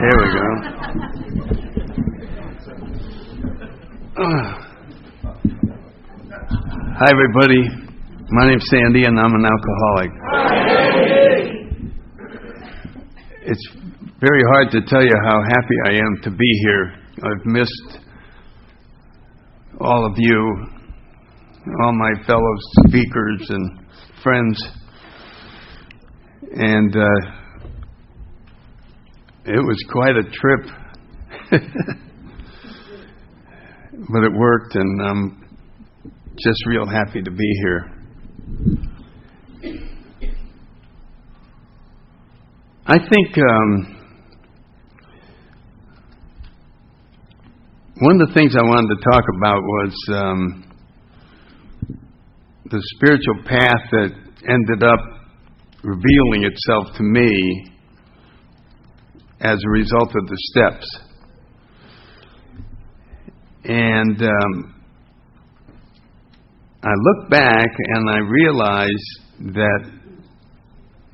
There we go. Hi, everybody. My name's Sandy, and I'm an alcoholic. It's very hard to tell you how happy I am to be here. I've missed all of you, all my fellow speakers and friends, and it was quite a trip, but it worked, and I'm just real happy to be here. I think one of the things I wanted to talk about was the spiritual path that ended up revealing itself to me as a result of the steps. And I look back and I realize that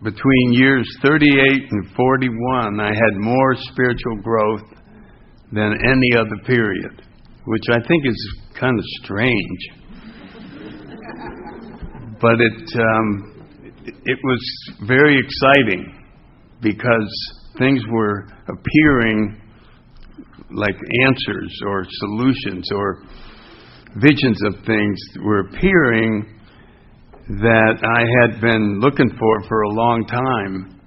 between years 38 and 41, I had more spiritual growth than any other period, which I think is kind of strange. But it was very exciting because things were appearing like answers or solutions or visions of things were appearing that I had been looking for a long time.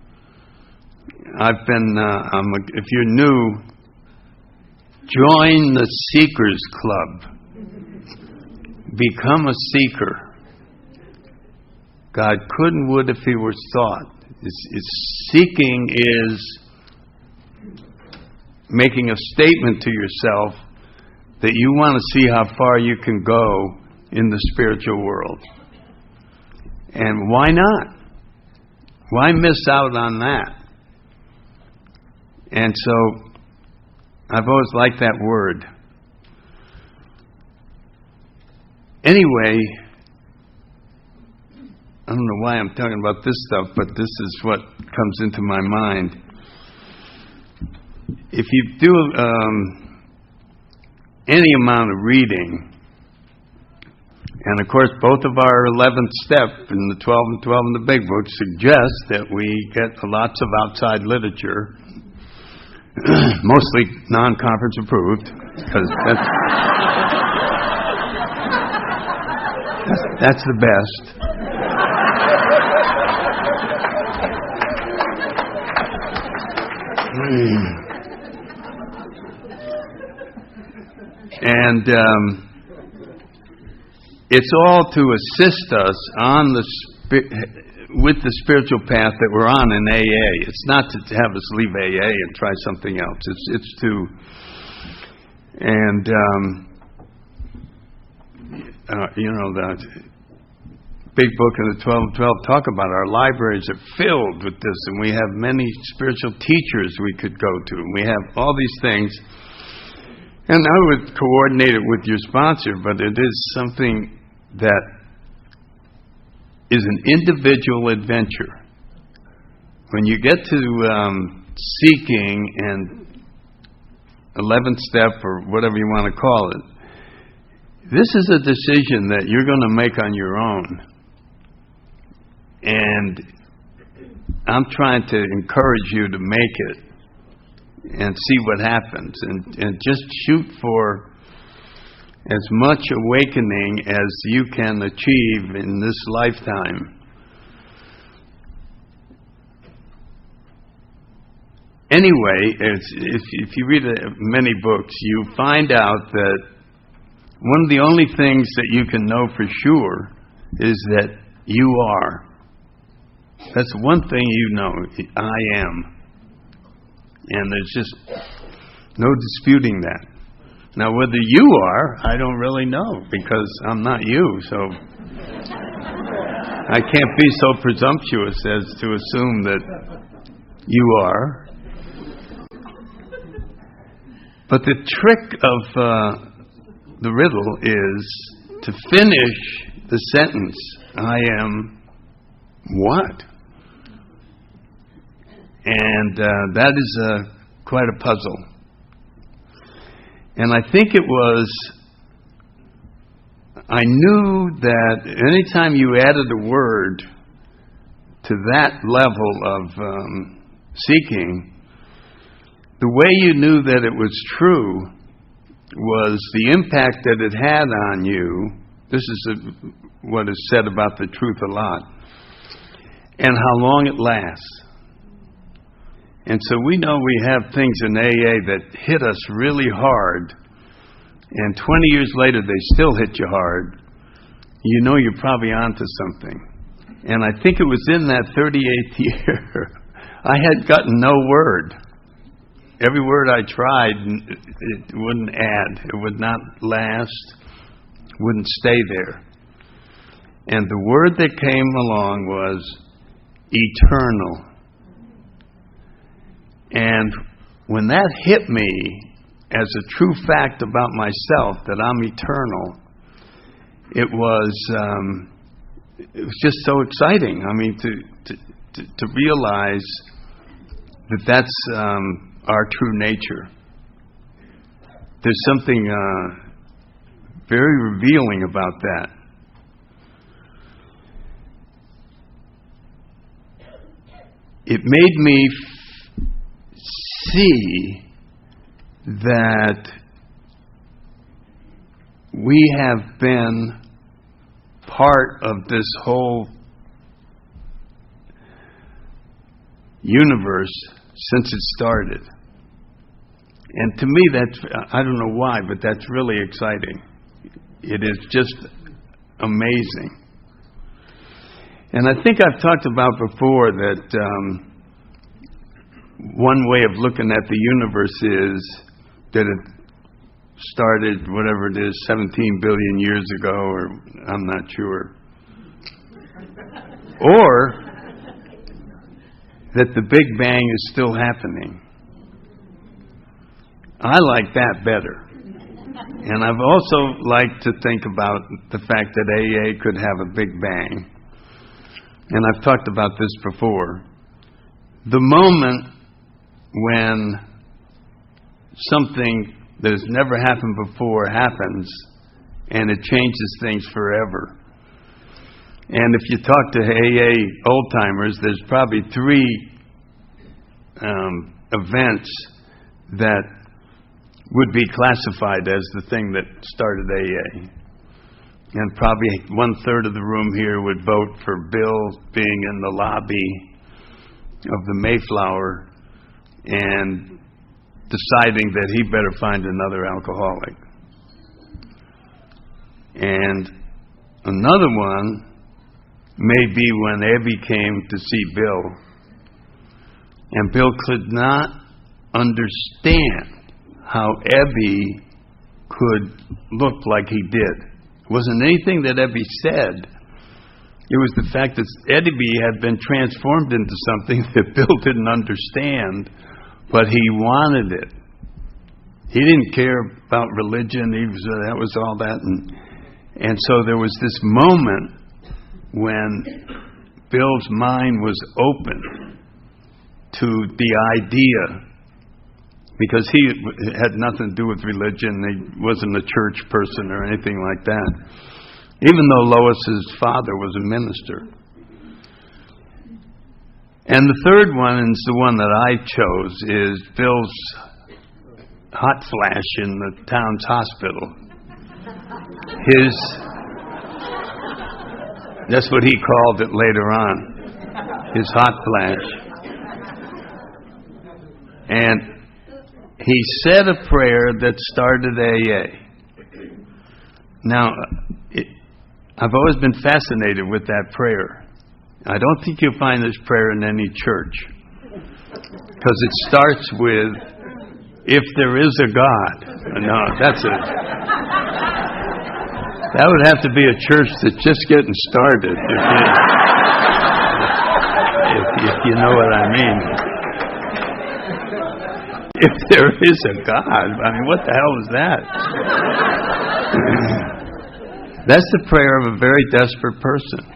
I've been, if you're new, join the Seekers Club. Become a seeker. God could and would if he were sought. Seeking is making a statement to yourself that you want to see how far you can go in the spiritual world. And why not? Why miss out on that? And so, I've always liked that word. Anyway, I don't know why I'm talking about this stuff, but this is what comes into my mind. If you do any amount of reading, and of course both of our 11th step and the 12 and 12 in the big book suggest that we get lots of outside literature, mostly non-conference approved, because that's the best. And it's all to assist us on with the spiritual path that we're on in AA. It's not to have us leave AA and try something else. It's to, and the big book and the 12 and 12 talk about our libraries are filled with this, and we have many spiritual teachers we could go to. And we have all these things. And I would coordinate it with your sponsor, but it is something that is an individual adventure. When you get to seeking and 11th step or whatever you want to call it, this is a decision that you're going to make on your own. And I'm trying to encourage you to make it and see what happens, and just shoot for as much awakening as you can achieve in this lifetime. Anyway, if you read many books, you find out that one of the only things that you can know for sure is that you are. That's one thing you know. I am. And there's just no disputing that. Now, whether you are, I don't really know, because I'm not you, so I can't be so presumptuous as to assume that you are. But the trick of the riddle is to finish the sentence, I am what? And that is quite a puzzle. And I think it was, I knew that anytime you added a word to that level of seeking, the way you knew that it was true was the impact that it had on you. This is what is said about the truth a lot, and how long it lasts. And so we know we have things in AA that hit us really hard, and 20 years later they still hit you hard. You know you're probably onto something. And I think it was in that 38th year, I had gotten no word. Every word I tried, it wouldn't add. It would not last, wouldn't stay there. And the word that came along was eternal. And when that hit me as a true fact about myself, that I'm eternal, it was just so exciting. I mean, to realize that that's our true nature. There's something very revealing about that. It made me see that we have been part of this whole universe since it started. And to me, that's, I don't know why, but that's really exciting. It is just amazing. And I think I've talked about before that one way of looking at the universe is that it started, whatever it is, 17 billion years ago, or I'm not sure. Or that the Big Bang is still happening. I like that better. And I've also liked to think about the fact that AA could have a Big Bang. And I've talked about this before. The moment when something that has never happened before happens, and it changes things forever. And if you talk to AA old-timers, there's probably 3 events that would be classified as the thing that started AA. And probably 1/3 of the room here would vote for Bill being in the lobby of the Mayflower and deciding that he better find another alcoholic. And another one may be when Ebby came to see Bill, and Bill could not understand how Ebby could look like he did. It wasn't anything that Ebby said. It was the fact that Ebby had been transformed into something that Bill didn't understand, but he wanted it. He didn't care about religion. That was all that. And so there was this moment when Bill's mind was open to the idea, because he had nothing to do with religion. He wasn't a church person or anything like that, even though Lois's father was a minister. And the third one, and it's the one that I chose, is Bill's hot flash in the town's hospital. That's what he called it later on, his hot flash. And he said a prayer that started AA. Now, I've always been fascinated with that prayer. I don't think you'll find this prayer in any church, because it starts with, if there is a God. No, that's it. That would have to be a church that's just getting started, if you know what I mean. If there is a God, I mean, what the hell is that? That's the prayer of a very desperate person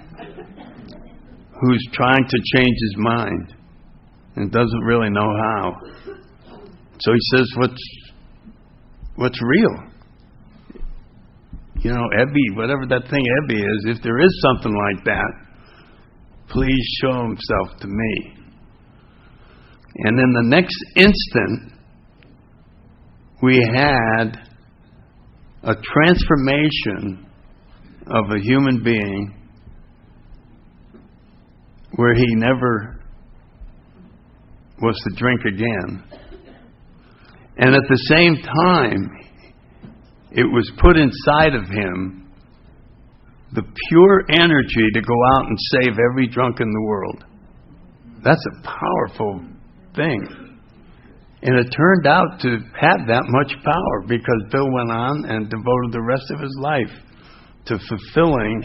who's trying to change his mind and doesn't really know how. So he says, what's real? You know, Ebby, whatever that thing Ebby is, if there is something like that, please show himself to me. And in the next instant, we had a transformation of a human being where he never was to drink again. And at the same time, it was put inside of him the pure energy to go out and save every drunk in the world. That's a powerful thing. And it turned out to have that much power because Bill went on and devoted the rest of his life to fulfilling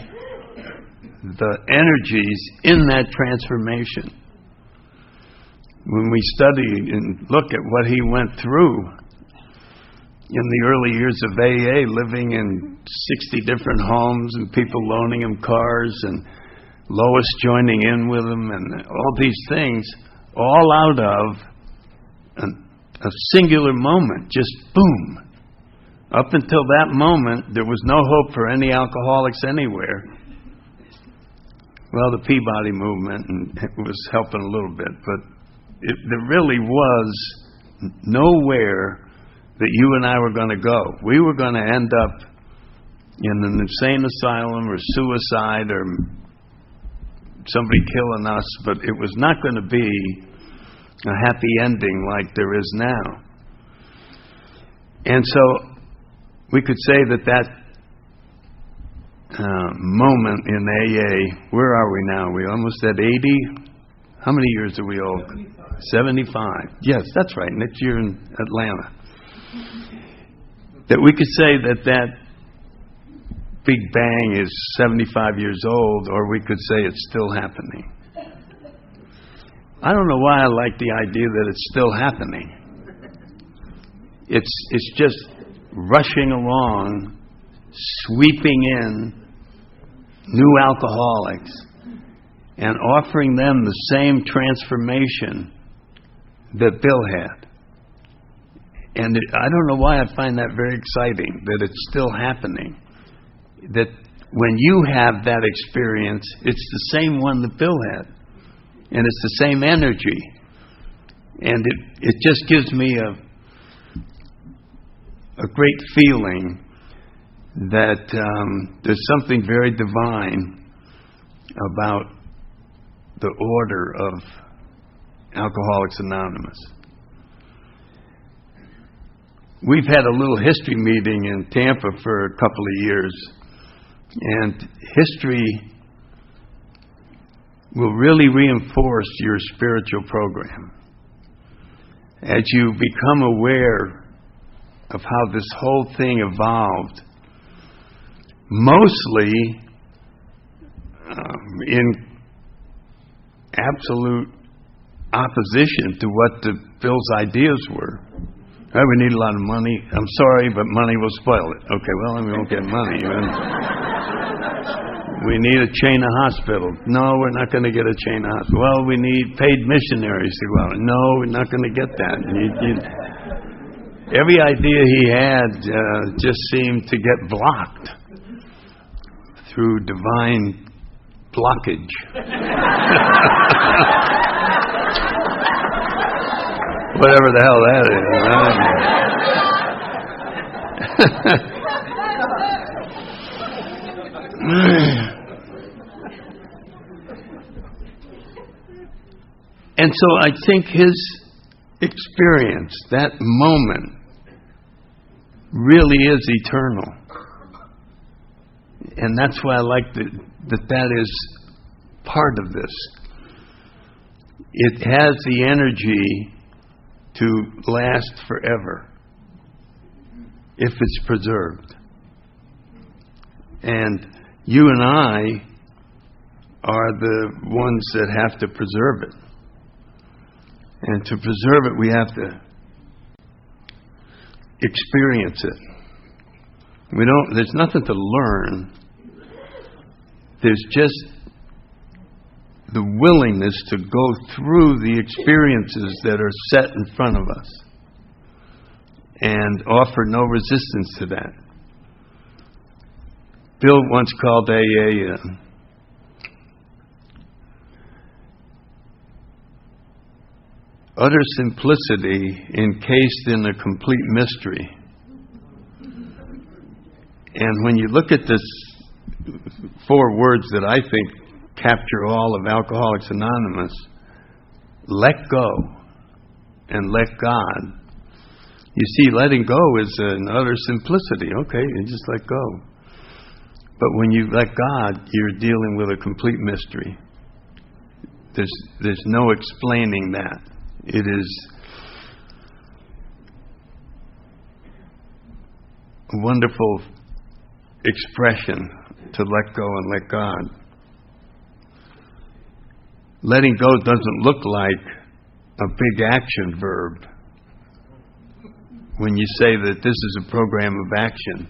the energies in that transformation. When we study and look at what he went through in the early years of AA, living in 60 different homes and people loaning him cars and Lois joining in with him and all these things, all out of a singular moment, just boom. Up until that moment, there was no hope for any alcoholics anywhere. Well, the Peabody movement was helping a little bit, but there really was nowhere that you and I were going to go. We were going to end up in an insane asylum or suicide or somebody killing us, but it was not going to be a happy ending like there is now. And so we could say that moment in AA, where are we now? We're almost at 80? How many years are we old? 75. Yes, that's right. Next year in Atlanta. That we could say that Big Bang is 75 years old, or we could say it's still happening. I don't know why I like the idea that it's still happening. It's just rushing along, sweeping in new alcoholics and offering them the same transformation that Bill had. And I don't know why I find that very exciting, that it's still happening. That when you have that experience, it's the same one that Bill had. And it's the same energy. And it just gives me a great feeling that there's something very divine about the order of Alcoholics Anonymous. We've had a little history meeting in Tampa for a couple of years, and history will really reinforce your spiritual program. As you become aware of how this whole thing evolved, mostly in absolute opposition to what Bill's ideas were. Oh, we need a lot of money. I'm sorry, but money will spoil it. Okay, well, then we won't get money. We need a chain of hospitals. No, we're not going to get a chain of hospitals. Well, we need paid missionaries to go out. No, we're not going to get that. Every idea he had just seemed to get blocked through divine blockage. Whatever the hell that is. And so I think his experience, that moment, really is eternal. And that's why I like that is part of this. It has the energy to last forever if it's preserved. And you and I are the ones that have to preserve it. And to preserve it, we have to experience it. There's nothing to learn. There's just the willingness to go through the experiences that are set in front of us. and offer no resistance to that. Bill once called AA utter simplicity encased in a complete mystery. And when you look at this 4 words that I think capture all of Alcoholics Anonymous, let go and let God. You see, letting go is an utter simplicity. Okay, you just let go. But when you let God, you're dealing with a complete mystery. There's no explaining that. It is a wonderful expression to let go and let God. Letting go doesn't look like a big action verb. When you say that this is a program of action,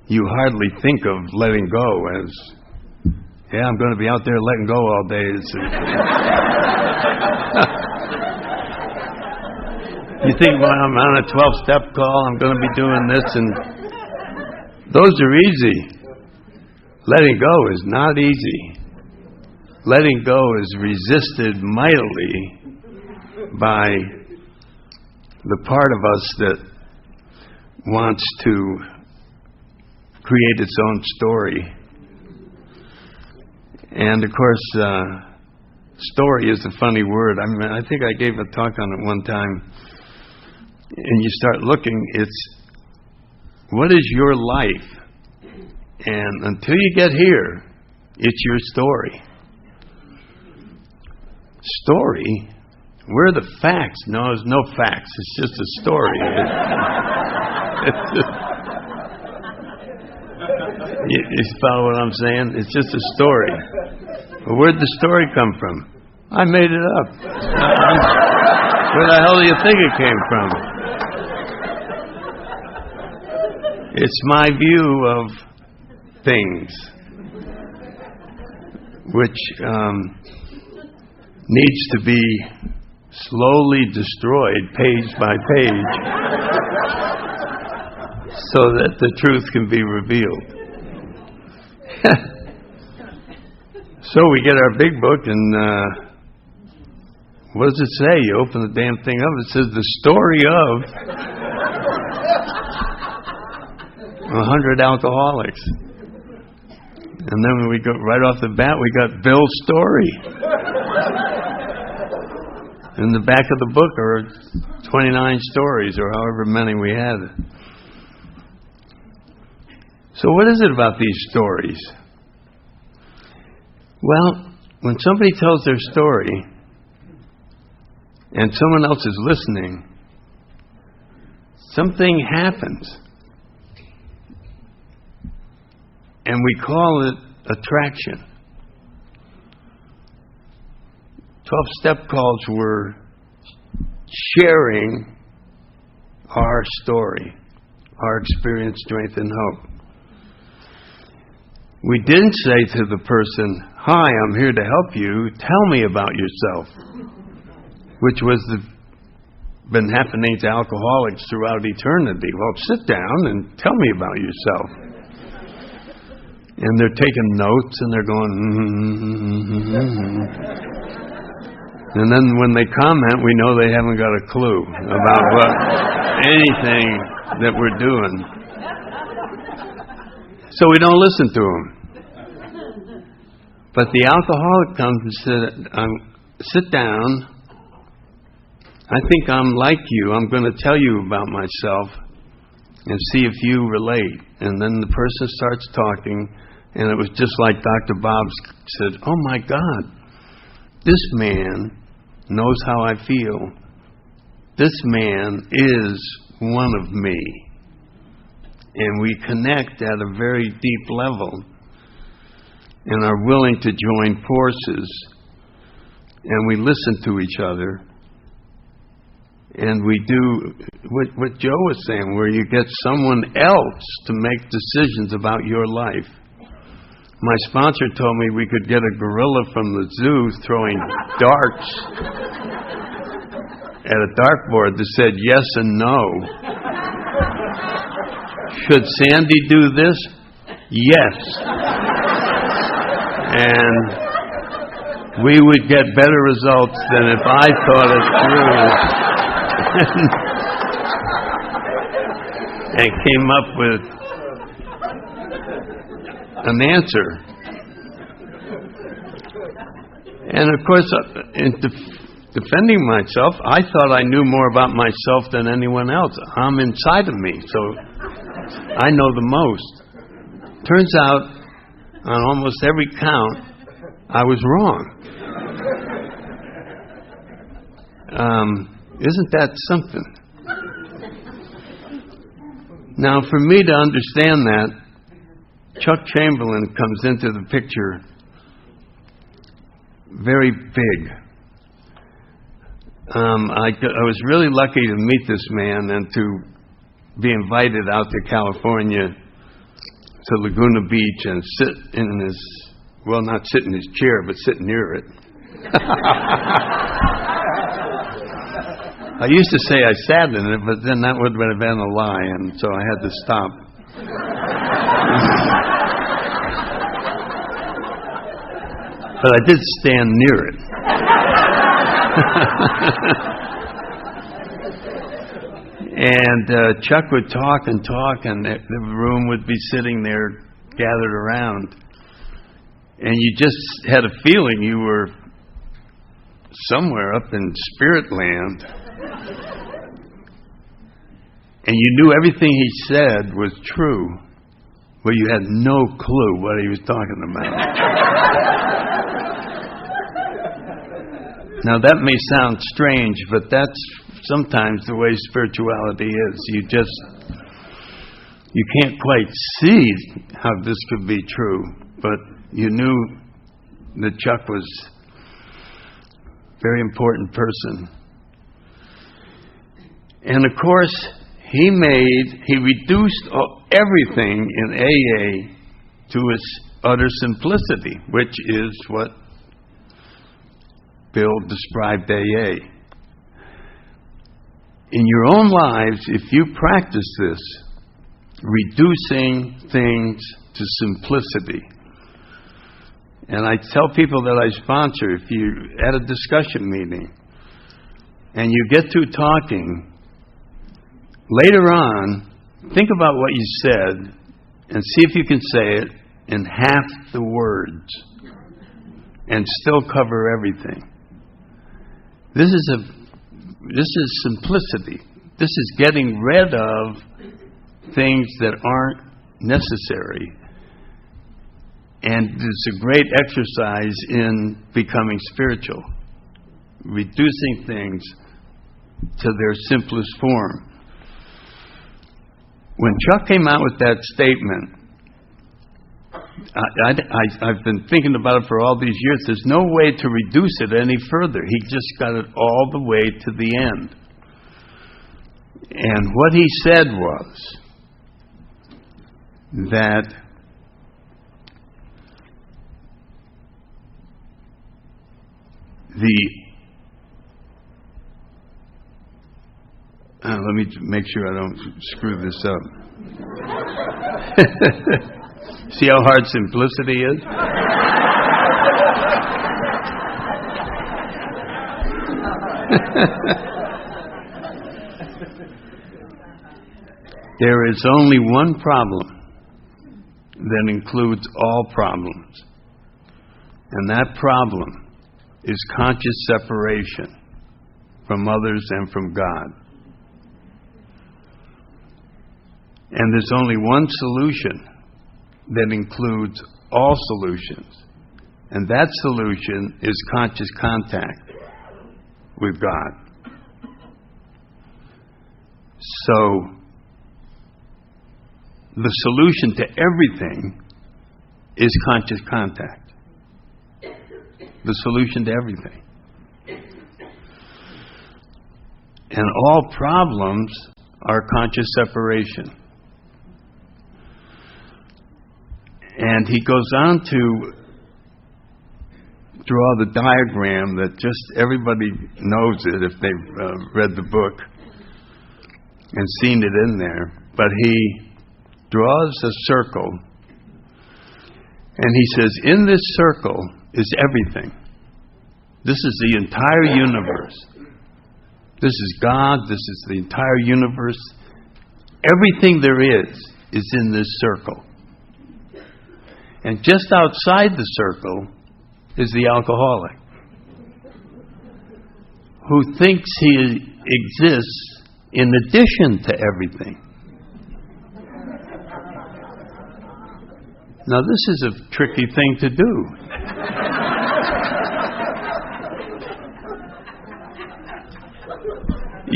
you hardly think of letting go as, yeah, I'm going to be out there letting go all day. You think, well, I'm on a 12-step call, I'm going to be doing this, and those are easy. Letting go is not easy. Letting go is resisted mightily by the part of us that wants to create its own story. And of course, story is a funny word. I mean, I think I gave a talk on it one time. And you start looking, it's what is your life? And until you get here, it's your story. Story? Where are the facts? No, there's no facts. It's just a story. You follow what I'm saying? It's just a story. Well, where'd the story come from? I made it up. Where the hell do you think it came from? It's my view of things, which needs to be slowly destroyed page by page so that the truth can be revealed. So we get our big book, and what does it say? You open the damn thing up, it says the story of 100 alcoholics. And then when we go right off the bat, we got Bill's story. In the back of the book are 29 stories, or however many we had. So what is it about these stories? Well, when somebody tells their story and someone else is listening, something happens. And we call it attraction. 12-step calls were sharing our story, our experience, strength, and hope. We didn't say to the person, "Hi, I'm here to help you. Tell me about yourself," which was been happening to alcoholics throughout eternity. Well, sit down and tell me about yourself. And they're taking notes and they're going, And then when they comment, we know they haven't got a clue about anything that we're doing. So we don't listen to them. But the alcoholic comes and says, sit down. I think I'm like you. I'm going to tell you about myself and see if you relate. And then the person starts talking, and it was just like Dr. Bob said, oh my God, this man knows how I feel. This man is one of me. And we connect at a very deep level and are willing to join forces. And we listen to each other. And we do what Joe was saying, where you get someone else to make decisions about your life. My sponsor told me we could get a gorilla from the zoo throwing darts at a dartboard that said yes and no. Should Sandy do this? Yes. And we would get better results than if I thought it through and came up with an answer. And of course, in defending myself, I thought I knew more about myself than anyone else. I'm inside of me, so I know the most. Turns out, on almost every count, I was wrong. Isn't that something? Now, for me to understand that, Chuck Chamberlain comes into the picture very big. I was really lucky to meet this man and to be invited out to California to Laguna Beach and sit in his, well, not sit in his chair, but sit near it. I used to say I sat in it, but then that would have been a lie, and so I had to stop. But I did stand near it. And Chuck would talk, and the room would be sitting there gathered around. And you just had a feeling you were somewhere up in spirit land. And you knew everything he said was true, but you had no clue what he was talking about. Now that may sound strange, but that's sometimes the way spirituality is. You can't quite see how this could be true, but you knew that Chuck was a very important person. And of course, he reduced everything in AA to its utter simplicity, which is what Bill described AA. In your own lives, if you practice this, reducing things to simplicity, and I tell people that I sponsor, if you're at a discussion meeting and you get through talking, later on, think about what you said and see if you can say it in half the words and still cover everything. This is simplicity. This is getting rid of things that aren't necessary. And it's a great exercise in becoming spiritual. Reducing things to their simplest form. When Chuck came out with that statement, I've been thinking about it for all these years. There's no way to reduce it any further. He just got it all the way to the end. And what he said was that let me make sure I don't screw this up. See how hard simplicity is? There is only one problem that includes all problems. And that problem is conscious separation from others and from God. And there's only one solution that includes all solutions. And that solution is conscious contact with God. So, the solution to everything is conscious contact. The solution to everything. And all problems are conscious separation. And he goes on to draw the diagram that just everybody knows it if they've read the book and seen it in there. But he draws a circle, and he says, in this circle is everything. This is the entire universe. This is God. This is the entire universe. Everything there is in this circle. And just outside the circle is the alcoholic, who thinks he exists in addition to everything. Now, this is a tricky thing to do.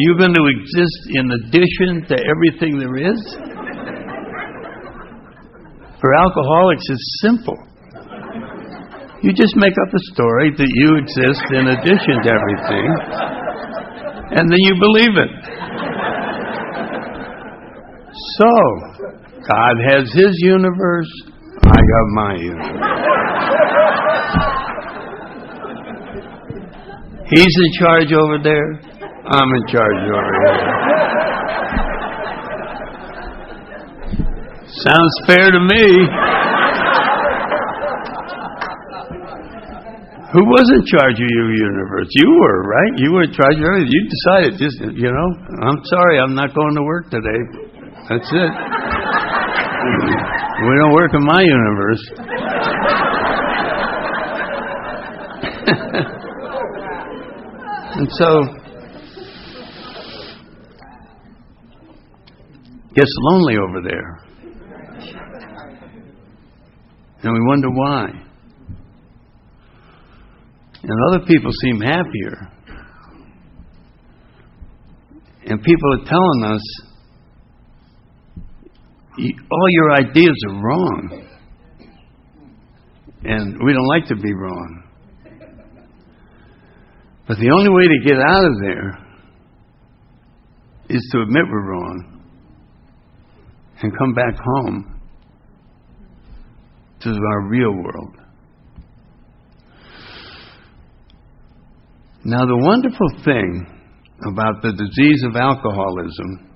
You're going to exist in addition to everything there is? For alcoholics, it's simple. You just make up a story that you exist in addition to everything, and then you believe it. So, God has His universe, I got my universe. He's in charge over there, I'm in charge over here. Sounds fair to me. Who was in charge of your universe? You were, right? You were in charge of everything. You decided, just, I'm sorry, I'm not going to work today. That's it. We don't work in my universe. And so, gets lonely over there. And we wonder why. And other people seem happier. And people are telling us, all your ideas are wrong. And we don't like to be wrong. But the only way to get out of there is to admit we're wrong and come back home to our real world. Now, the wonderful thing about the disease of alcoholism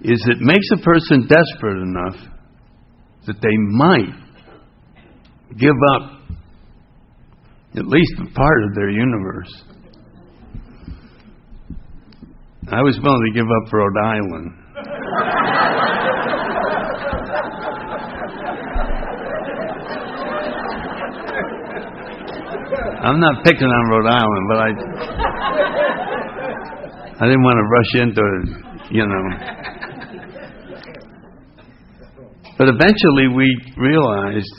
is it makes a person desperate enough that they might give up at least a part of their universe. I was willing to give up Rhode Island. I'm not picking on Rhode Island, but I didn't want to rush into it, But eventually we realized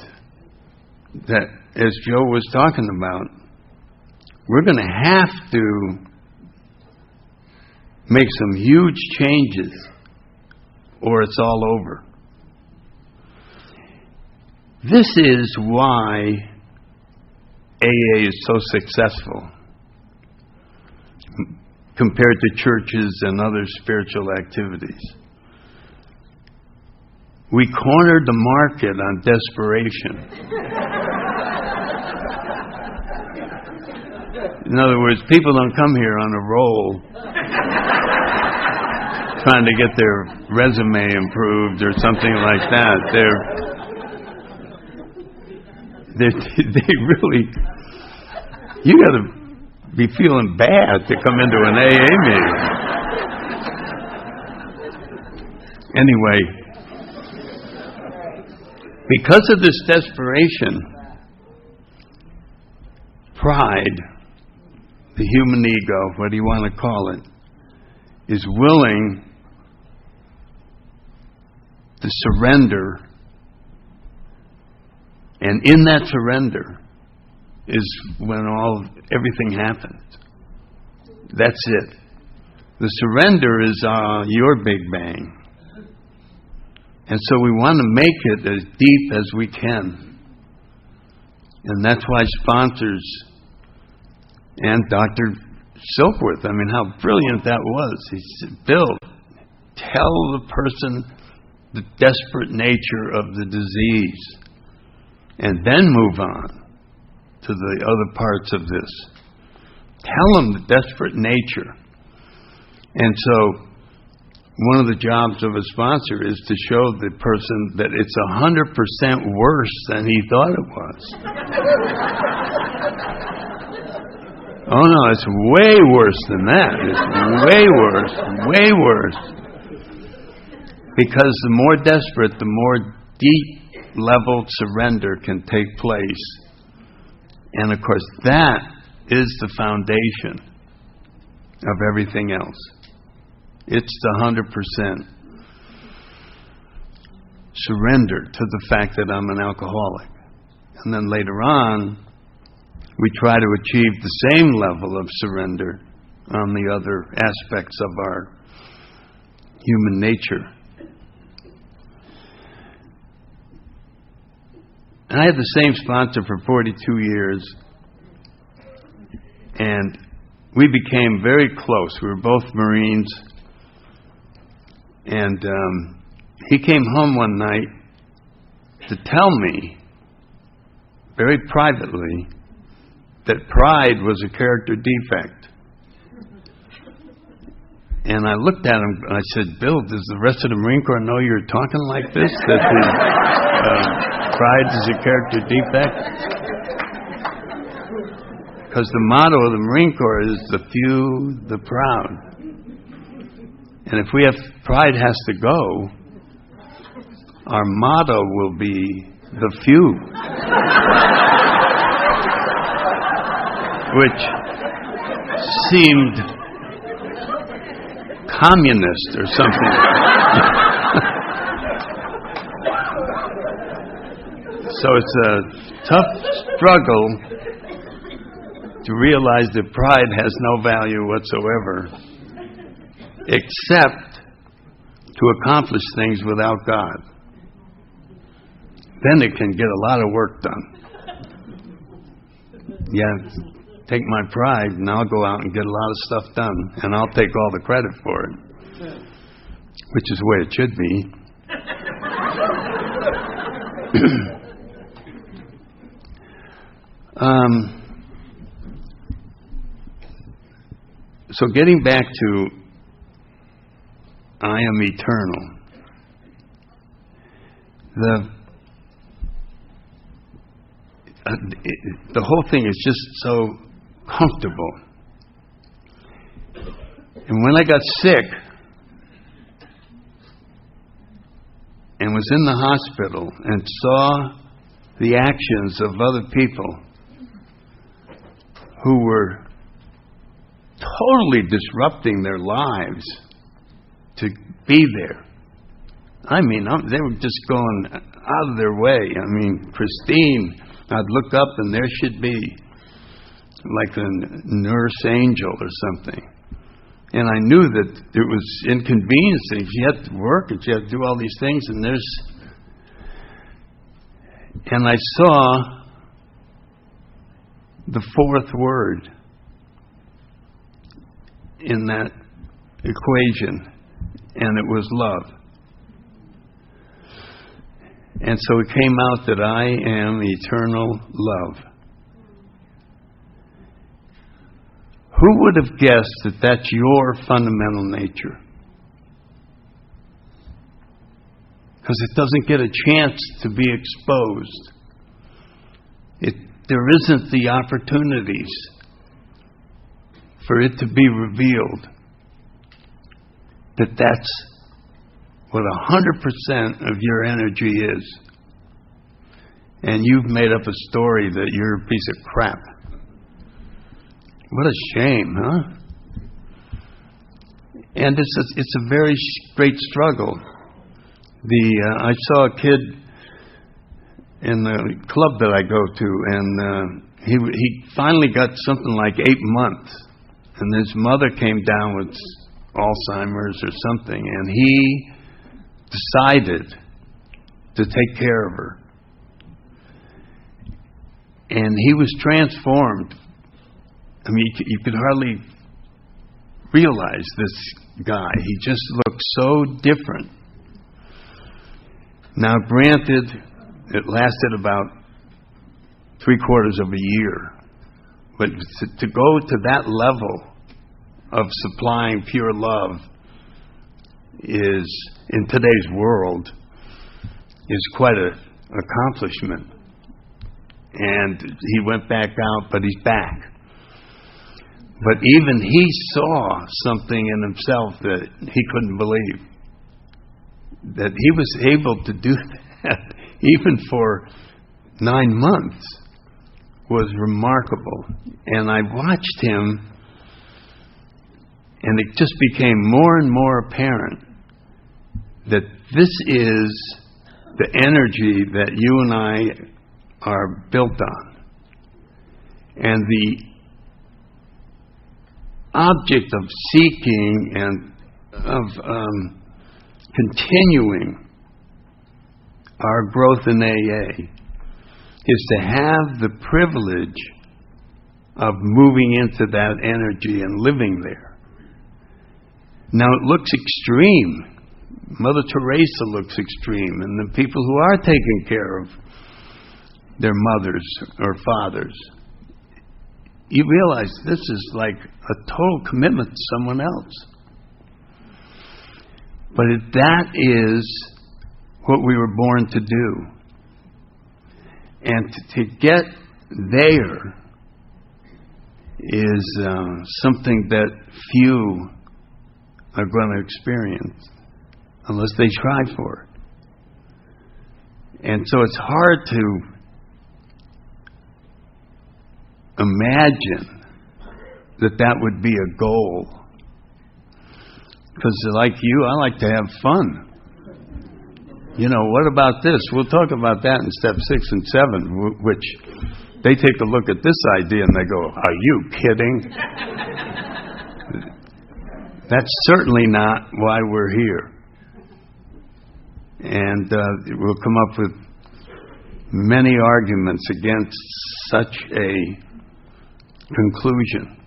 that, as Joe was talking about, we're going to have to make some huge changes or it's all over. This is why AA is so successful compared to churches and other spiritual activities. We cornered the market on desperation. In other words, people don't come here on a roll trying to get their resume improved or something like that. They really, you got to be feeling bad to come into an AA meeting. Anyway, because of this desperation, pride, the human ego, what do you want to call it, is willing to surrender. And in that surrender is when everything happens. That's it. The surrender is your Big Bang. And so we want to make it as deep as we can. And that's why sponsors and Dr. Silkworth, I mean, how brilliant that was. He said, Bill, tell the person the desperate nature of the disease and then move on to the other parts of this. Tell them the desperate nature. And so one of the jobs of a sponsor is to show the person that it's 100% worse than he thought it was. Oh no, it's way worse than that. It's way worse. Because the more desperate, the more deep-level surrender can take place. And of course, that is the foundation of everything else. It's the 100% surrender to the fact that I'm an alcoholic. And then later on, we try to achieve the same level of surrender on the other aspects of our human nature. And I had the same sponsor for 42 years, and we became very close. We were both Marines, and he came home one night to tell me, very privately, that pride was a character defect. And I looked at him and I said, Bill, does the rest of the Marine Corps know you're talking like this? That pride is a character defect? Because the motto of the Marine Corps is the few, the proud. And if we have, pride has to go, our motto will be the few. Which seemed communist or something. So it's a tough struggle to realize that pride has no value whatsoever, except to accomplish things without God. Then it can get a lot of work done. Yeah. Take my pride and I'll go out and get a lot of stuff done, and I'll take all the credit for it, which is the way it should be. So getting back to I am eternal, the whole thing is just so comfortable. And when I got sick and was in the hospital and saw the actions of other people who were totally disrupting their lives to be there. I mean, they were just going out of their way. I mean, Christine, I'd look up and there she'd be, like a nurse angel or something. And I knew that it was inconveniencing. She had to work and she had to do all these things, and I saw the fourth word in that equation, and it was love. And so it came out that I am eternal love. Who would have guessed that that's your fundamental nature? Because it doesn't get a chance to be exposed. There isn't the opportunities for it to be revealed that that's what 100% of your energy is. And you've made up a story that you're a piece of crap. What a shame, huh? And it's a very great struggle. I saw a kid in the club that I go to, and he finally got something like 8 months, and his mother came down with Alzheimer's or something, and he decided to take care of her. And he was transformed. I mean, you could hardly realize this guy. He just looked so different. Now, granted, it lasted about 3/4 of a year. But to go to that level of supplying pure love is, in today's world, is quite an accomplishment. And he went back out, but he's back. But even he saw something in himself that he couldn't believe. That he was able to do that, even for 9 months, was remarkable. And I watched him, and it just became more and more apparent that this is the energy that you and I are built on. And the object of seeking and of continuing our growth in AA is to have the privilege of moving into that energy and living there. Now it looks extreme. Mother Teresa looks extreme, and the people who are taking care of their mothers or fathers, you realize this is like a total commitment to someone else. But that is what we were born to do. And to get there is something that few are going to experience unless they try for it. And so it's hard to imagine that that would be a goal. Because like you, I like to have fun. You know, what about this? We'll talk about that in step 6 and 7, which they take a look at this idea and they go, are you kidding? That's certainly not why we're here. And we'll come up with many arguments against such a conclusion.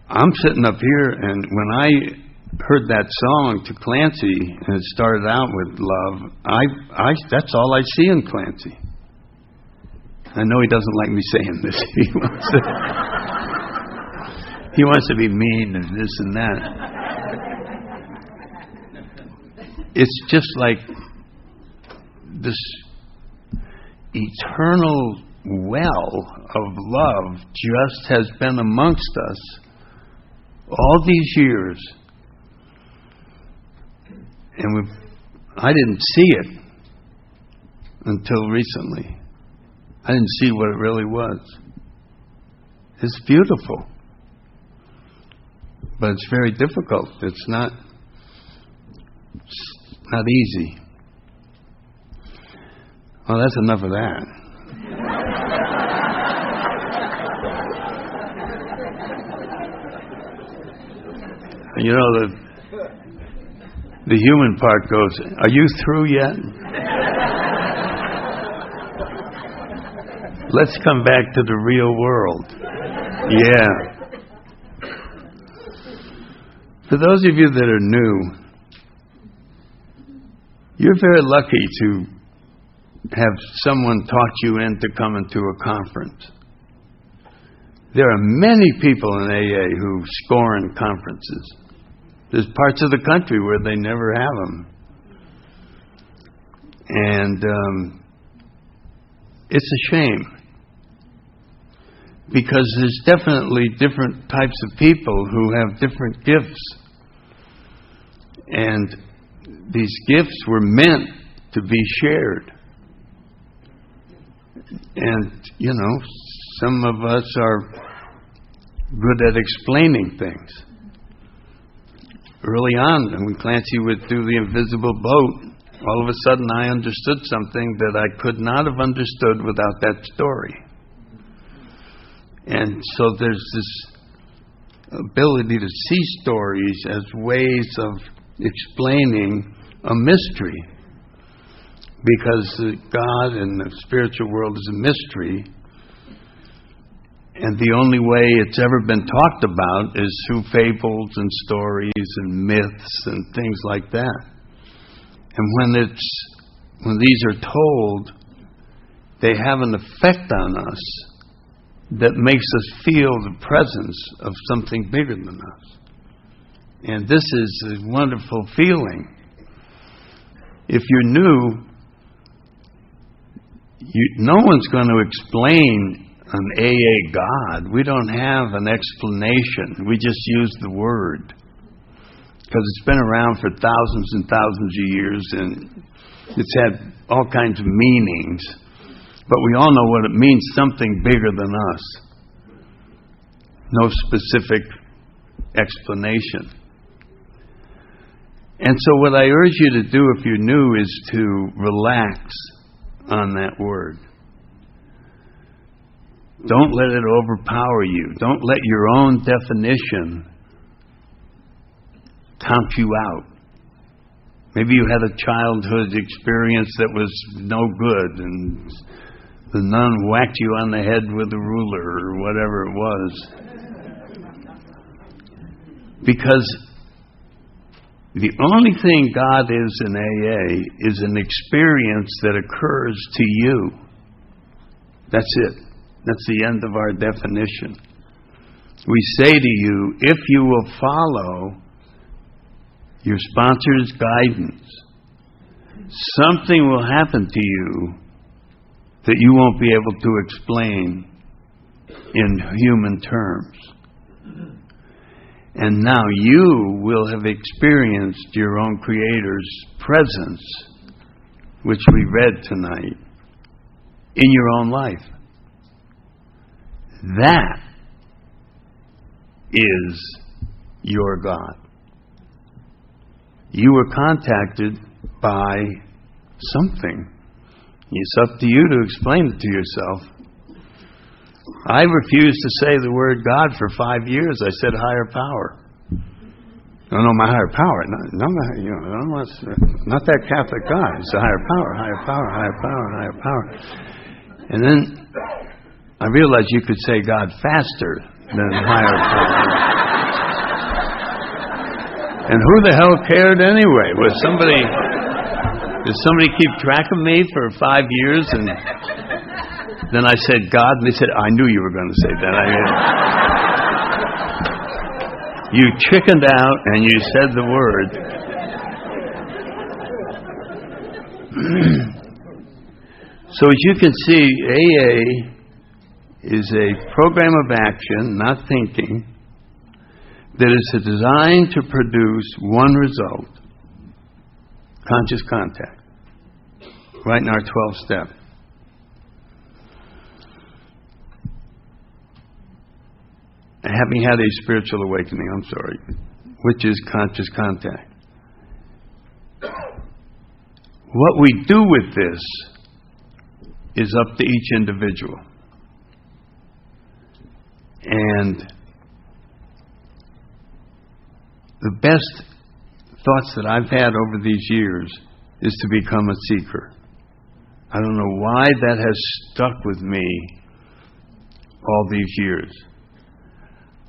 I'm sitting up here, and when I heard that song to Clancy, and it started out with love, that's all I see in Clancy. I know he doesn't like me saying this. He wants to be mean and this and that. It's just like this eternal well of love just has been amongst us all these years. And I didn't see it until recently. I didn't see what it really was. It's beautiful. But it's very difficult. It's not easy. Well, that's enough of that. You know, the human part goes, are you through yet? Let's come back to the real world. Yeah. For those of you that are new, you're very lucky to have someone talk you into coming to a conference. There are many people in AA who scorn conferences. There's parts of the country where they never have them. And it's a shame. Because there's definitely different types of people who have different gifts. And these gifts were meant to be shared. And, you know, some of us are good at explaining things. Early on, when Clancy would do the invisible boat, all of a sudden I understood something that I could not have understood without that story. And so there's this ability to see stories as ways of explaining a mystery. Because God and the spiritual world is a mystery. And the only way it's ever been talked about is through fables and stories and myths and things like that. And when these are told, they have an effect on us that makes us feel the presence of something bigger than us. And this is a wonderful feeling. If you're new, no one's going to explain an AA God. We don't have an explanation. We just use the word. Because it's been around for thousands and thousands of years, and it's had all kinds of meanings. But we all know what it means, something bigger than us. No specific explanation. And so what I urge you to do if you're new is to relax on that word. Don't let it overpower you. Don't let your own definition count you out. Maybe you had a childhood experience that was no good, and the nun whacked you on the head with a ruler or whatever it was. Because the only thing God is in AA is an experience that occurs to you. That's it. That's the end of our definition. We say to you, if you will follow your sponsor's guidance, something will happen to you that you won't be able to explain in human terms. And now you will have experienced your own Creator's presence, which we read tonight, in your own life. That is your God. You were contacted by something. It's up to you to explain it to yourself. I refused to say the word God for 5 years. I said higher power. No, my higher power. Not that Catholic God. It's a higher power, higher power, higher power, higher power. And then I realized you could say God faster than higher power. And who the hell cared anyway? Did somebody keep track of me for 5 years? And then I said God, and they said, I knew you were going to say that. You chickened out and you said the word. So as you can see, AA is a program of action, not thinking, that is designed to produce one result: conscious contact. Right in our 12th step. Having had a spiritual awakening, which is conscious contact. What we do with this is up to each individual. And the best thoughts that I've had over these years is to become a seeker. I don't know why that has stuck with me all these years.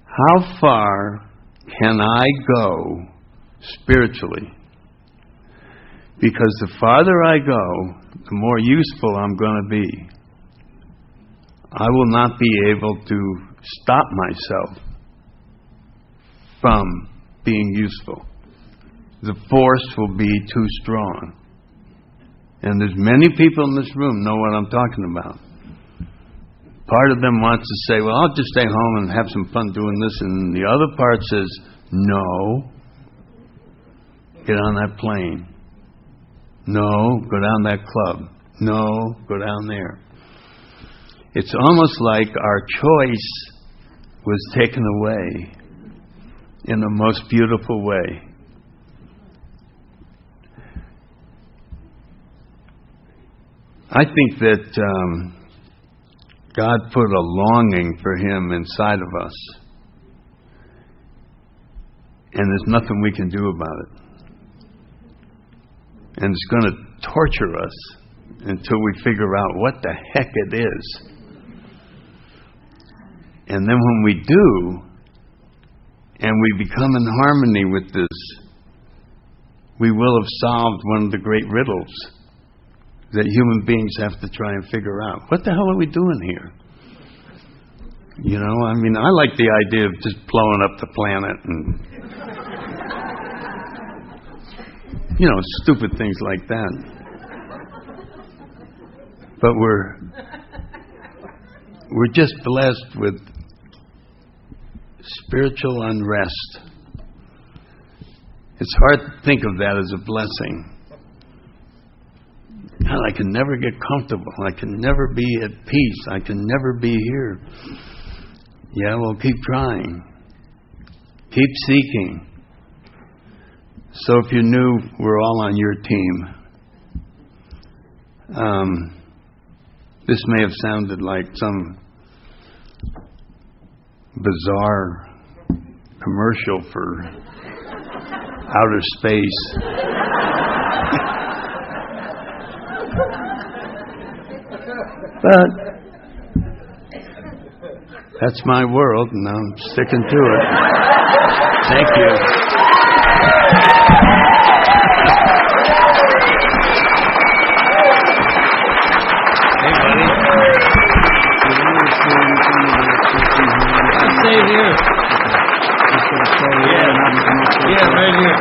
How far can I go spiritually? Because the farther I go, the more useful I'm going to be. I will not be able to stop myself from being useful. The force will be too strong. And there's many people in this room know what I'm talking about. Part of them wants to say, well, I'll just stay home and have some fun doing this. And the other part says, no. Get on that plane. No, go down that club. No, go down there. It's almost like our choice was taken away in the most beautiful way. I think that God put a longing for Him inside of us. And there's nothing we can do about it. And it's going to torture us until we figure out what the heck it is. And then when we do, and we become in harmony with this, we will have solved one of the great riddles that human beings have to try and figure out. What the hell are we doing here? You know, I mean, I like the idea of just blowing up the planet and Stupid things like that. But we're just blessed with spiritual unrest. It's hard to think of that as a blessing. God, I can never get comfortable. I can never be at peace. I can never be here. Yeah, well, keep trying. Keep seeking. So if you knew we're all on your team, this may have sounded like some bizarre commercial for outer space. But that's my world, and I'm sticking to it. Thank you. Hey, buddy. Stay here. Yeah, right here.